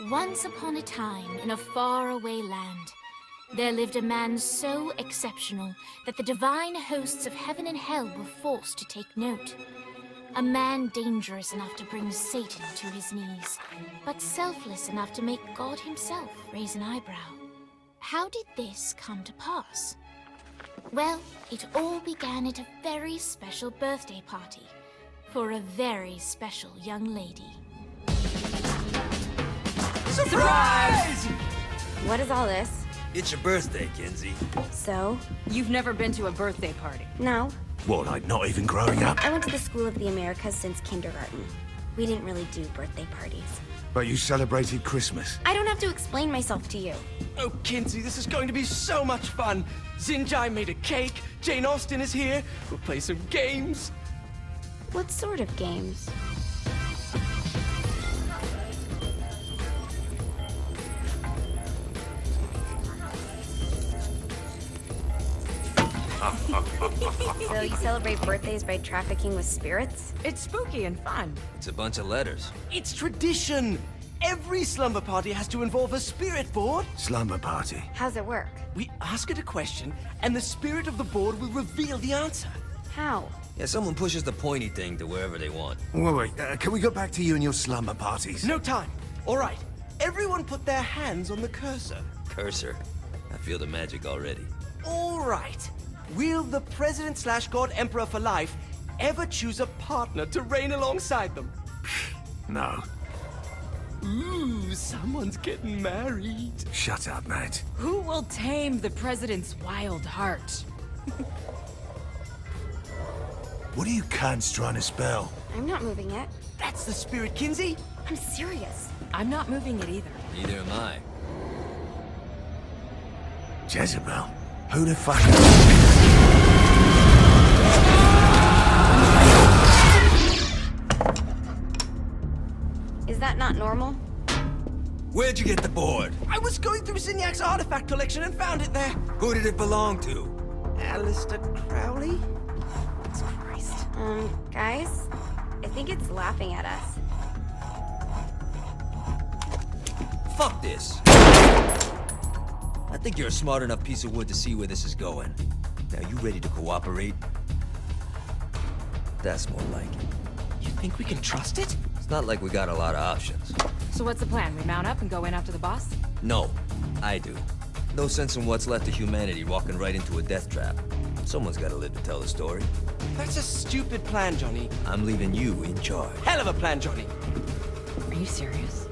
Once upon a time, in a faraway land, there lived a man so exceptional that the divine hosts of heaven and hell were forced to take note. A man dangerous enough to bring Satan to his knees, but selfless enough to make God himself raise an eyebrow. How did this come to pass? Well, it all began at a very special birthday party for a very special young lady. Surprise! What is all this? It's your birthday, Kinsey. So? You've never been to a birthday party. No. What, like not even growing up? I went to the School of the Americas since kindergarten. We didn't really do birthday parties. But you celebrated Christmas. I don't have to explain myself to you. Oh, Kinsey, this is going to be so much fun. Xinjai made a cake, Jane Austen is here, we'll play some games. What sort of games? So you celebrate birthdays by trafficking with spirits? It's spooky and fun. It's a bunch of letters. It's tradition. Every slumber party has to involve a spirit board. Slumber party. How's it work? We ask it a question, and the spirit of the board will reveal the answer. How? Yeah, someone pushes the pointy thing to wherever they want. Wait, can we go back to you and your slumber parties? No time. All right. Everyone put their hands on the cursor. Cursor. I feel the magic already. All right. Will the President/God Emperor for life ever choose a partner to reign alongside them? No. Ooh, someone's getting married. Shut up, Matt. Who will tame the president's wild heart? What are you cunts trying to spell? I'm not moving it. That's the spirit, Kinsey. I'm serious. I'm not moving it either. Neither am I. Jezebel? Who the fuck? Is that not normal? Where'd you get the board? I was going through Signac's artifact collection and found it there. Who did it belong to? Alistair Crowley? Christ. Guys? I think it's laughing at us. Fuck this. I think you're a smart enough piece of wood to see where this is going. Now, you ready to cooperate? That's more like it. You think we can trust it? It's not like we got a lot of options. So what's the plan? We mount up and go in after the boss? No, I do. No sense in what's left of humanity walking right into a death trap. Someone's gotta live to tell the story. That's a stupid plan, Johnny. I'm leaving you in charge. Hell of a plan, Johnny. Are you serious?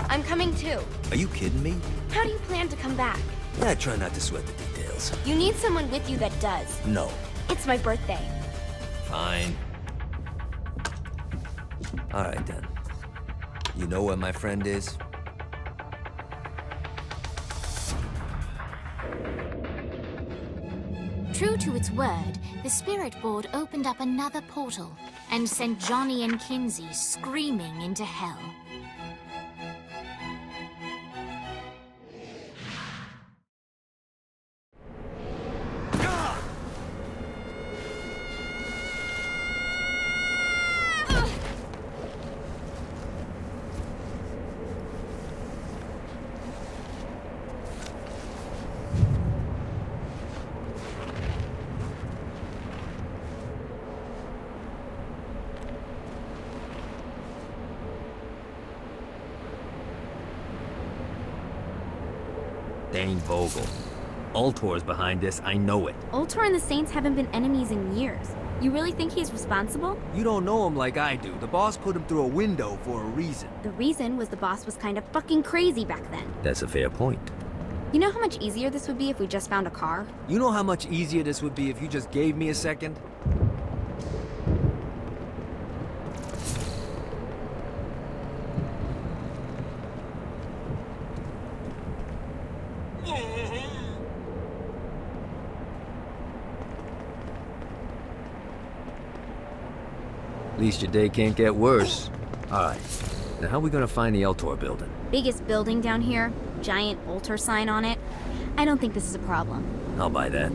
I'm coming too. Are you kidding me? How do you plan to come back? I try not to sweat the details. You need someone with you that does. No. It's my birthday. Fine. Alright then. You know where my friend is? True to its word, the spirit board opened up another portal and sent Johnny and Kinsey screaming into hell. Dane Vogel. Ultor's behind this, I know it. Ultor and the Saints haven't been enemies in years. You really think he's responsible? You don't know him like I do. The boss put him through a window for a reason. The reason was the boss was kind of fucking crazy back then. That's a fair point. You know how much easier this would be if we just found a car? You know how much easier this would be if you just gave me a second? At least your day can't get worse. Alright, now how are we gonna find the Eltor building? Biggest building down here, giant Ultor sign on it. I don't think this is a problem. I'll buy that.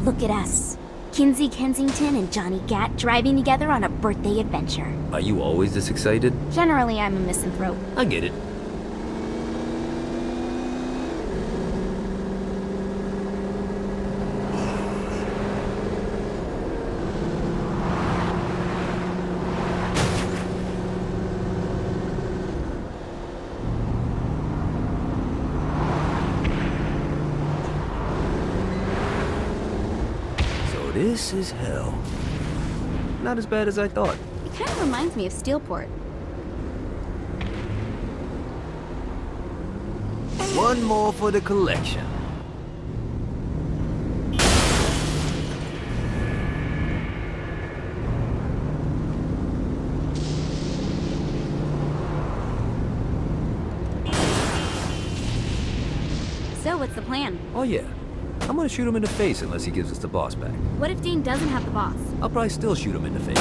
Look at us. Kinsey Kensington and Johnny Gat driving together on a birthday adventure. Are you always this excited? Generally, I'm a misanthrope. I get it. This is hell. Not as bad as I thought. It kind of reminds me of Steelport. One more for the collection. So, what's the plan? Oh yeah. I'm gonna shoot him in the face unless he gives us the boss back. What if Dane doesn't have the boss? I'll probably still shoot him in the face.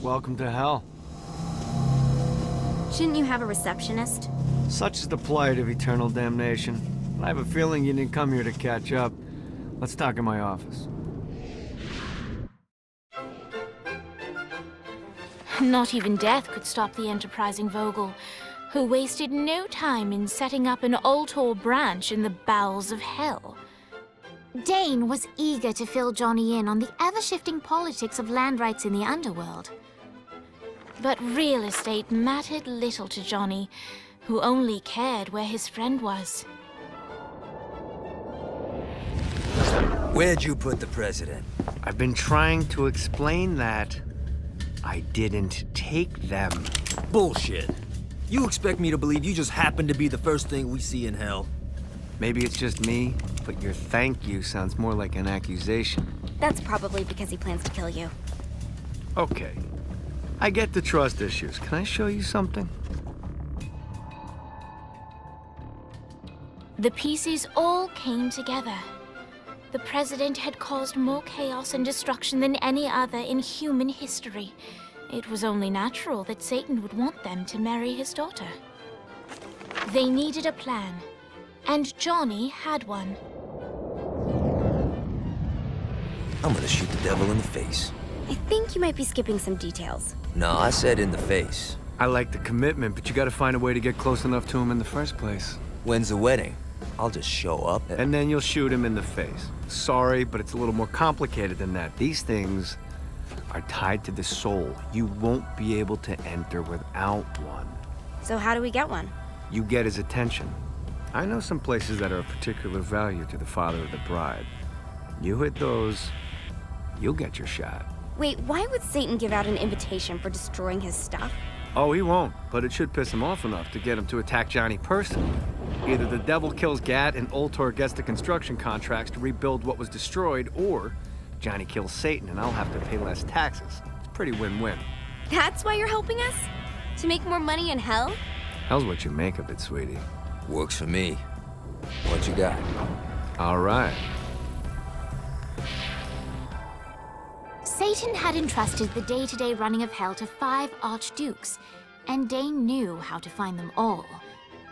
Welcome to hell. Shouldn't you have a receptionist? Such is the plight of eternal damnation. I have a feeling you didn't come here to catch up. Let's talk in my office. Not even death could stop the enterprising Vogel, who wasted no time in setting up an Ultor branch in the bowels of hell. Dane was eager to fill Johnny in on the ever-shifting politics of land rights in the underworld. But real estate mattered little to Johnny, who only cared where his friend was. Where'd you put the president? I've been trying to explain that. I didn't take them. Bullshit. You expect me to believe you just happened to be the first thing we see in hell? Maybe it's just me, but your thank you sounds more like an accusation. That's probably because he plans to kill you. Okay. I get the trust issues. Can I show you something? The pieces all came together. The president had caused more chaos and destruction than any other in human history. It was only natural that Satan would want them to marry his daughter. They needed a plan, and Johnny had one. I'm gonna shoot the devil in the face. I think you might be skipping some details. No, I said in the face. I like the commitment, but you gotta find a way to get close enough to him in the first place. When's the wedding? I'll just show up. And then you'll shoot him in the face. Sorry, but it's a little more complicated than that. These things are tied to the soul. You won't be able to enter without one. So how do we get one? You get his attention. I know some places that are of particular value to the father of the bride. You hit those, you'll get your shot. Wait, why would Satan give out an invitation for destroying his stuff? Oh, he won't, but it should piss him off enough to get him to attack Johnny personally. Either the devil kills Gat and Ultor gets the construction contracts to rebuild what was destroyed, or Johnny kills Satan and I'll have to pay less taxes. It's pretty win-win. That's why you're helping us? To make more money in hell? Hell's what you make of it, sweetie. Works for me. What you got? All right. Satan had entrusted the day-to-day running of hell to 5 archdukes, and Dane knew how to find them all.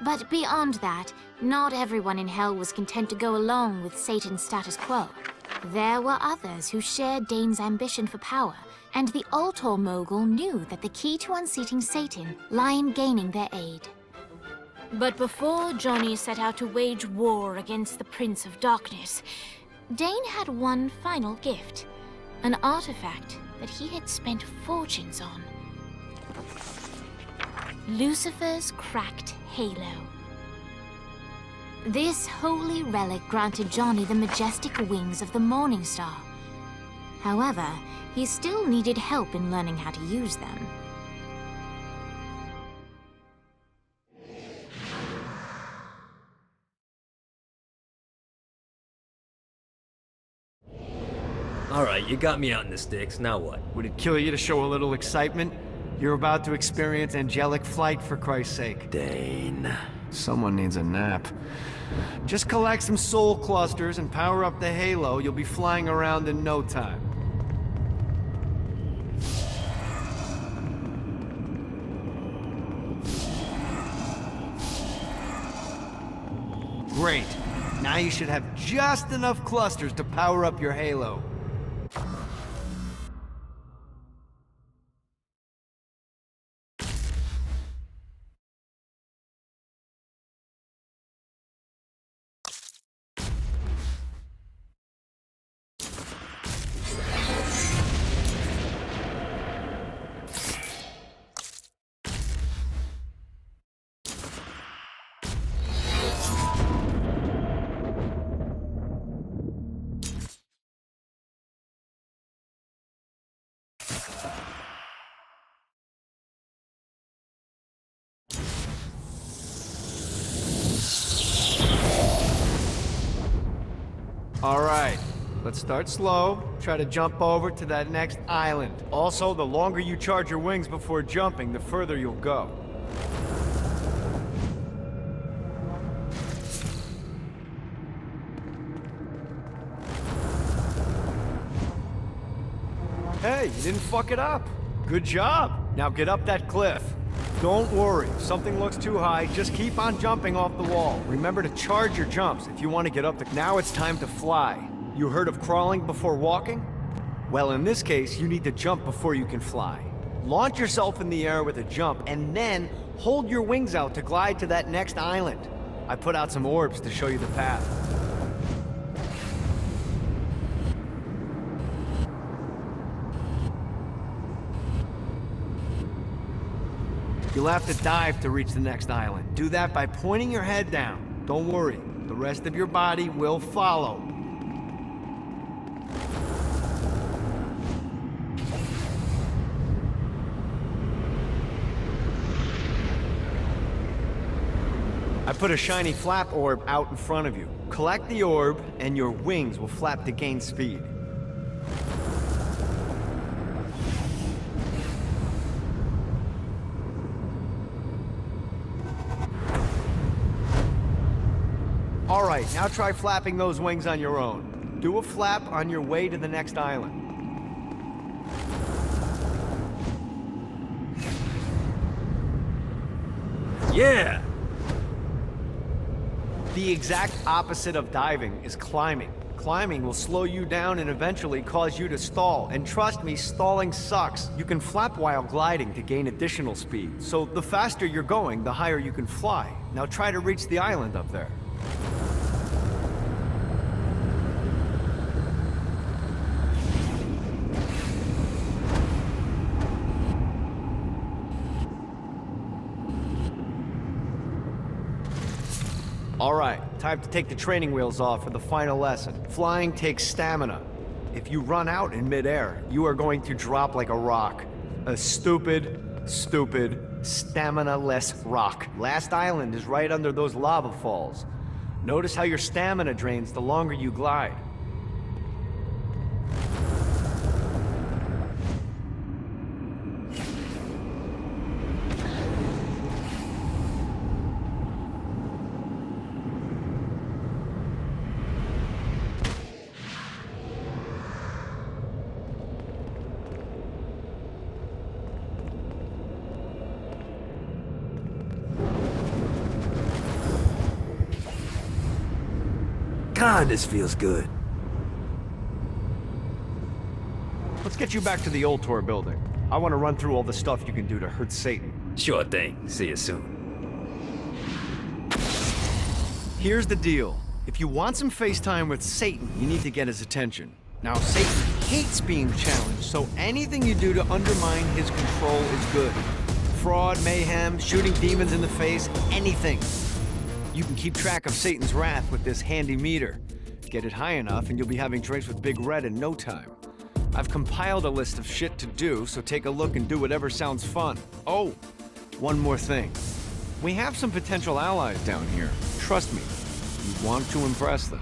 But beyond that, not everyone in hell was content to go along with Satan's status quo. There were others who shared Dane's ambition for power, and the Ultor mogul knew that the key to unseating Satan lay in gaining their aid. But before Johnny set out to wage war against the Prince of Darkness, Dane had one final gift. An artifact that he had spent fortunes on. Lucifer's cracked halo. This holy relic granted Johnny the majestic wings of the Morning Star. However, he still needed help in learning how to use them. Alright, you got me out in the sticks, now what? Would it kill you to show a little excitement? You're about to experience angelic flight, for Christ's sake. Dane. Someone needs a nap. Just collect some soul clusters and power up the halo. You'll be flying around in no time. Great. Now you should have just enough clusters to power up your halo. All right, let's start slow. Try to jump over to that next island. Also, the longer you charge your wings before jumping, the further you'll go. Hey, you didn't fuck it up. Good job. Now get up that cliff. Don't worry, if something looks too high, just keep on jumping off the wall. Remember to charge your jumps if you want to get up the... Now it's time to fly. You heard of crawling before walking? Well, in this case, you need to jump before you can fly. Launch yourself in the air with a jump, and then hold your wings out to glide to that next island. I put out some orbs to show you the path. You'll have to dive to reach the next island. Do that by pointing your head down. Don't worry, the rest of your body will follow. I put a shiny flap orb out in front of you. Collect the orb, and your wings will flap to gain speed. All right, now try flapping those wings on your own. Do a flap on your way to the next island. Yeah! The exact opposite of diving is climbing. Climbing will slow you down and eventually cause you to stall. And trust me, stalling sucks. You can flap while gliding to gain additional speed. So the faster you're going, the higher you can fly. Now try to reach the island up there. All right, time to take the training wheels off for the final lesson. Flying takes stamina. If you run out in midair, you are going to drop like a rock. A stupid, stamina-less rock. Last island is right under those lava falls. Notice how your stamina drains the longer you glide. God, this feels good. Let's get you back to the Ultor building. I want to run through all the stuff you can do to hurt Satan. Sure thing. See you soon. Here's the deal. If you want some FaceTime with Satan, you need to get his attention. Now, Satan hates being challenged, so anything you do to undermine his control is good. Fraud, mayhem, shooting demons in the face, anything. You can keep track of Satan's wrath with this handy meter. Get it high enough and you'll be having drinks with Big Red in no time. I've compiled a list of shit to do, so take a look and do whatever sounds fun. Oh, one more thing. We have some potential allies down here. Trust me, you want to impress them.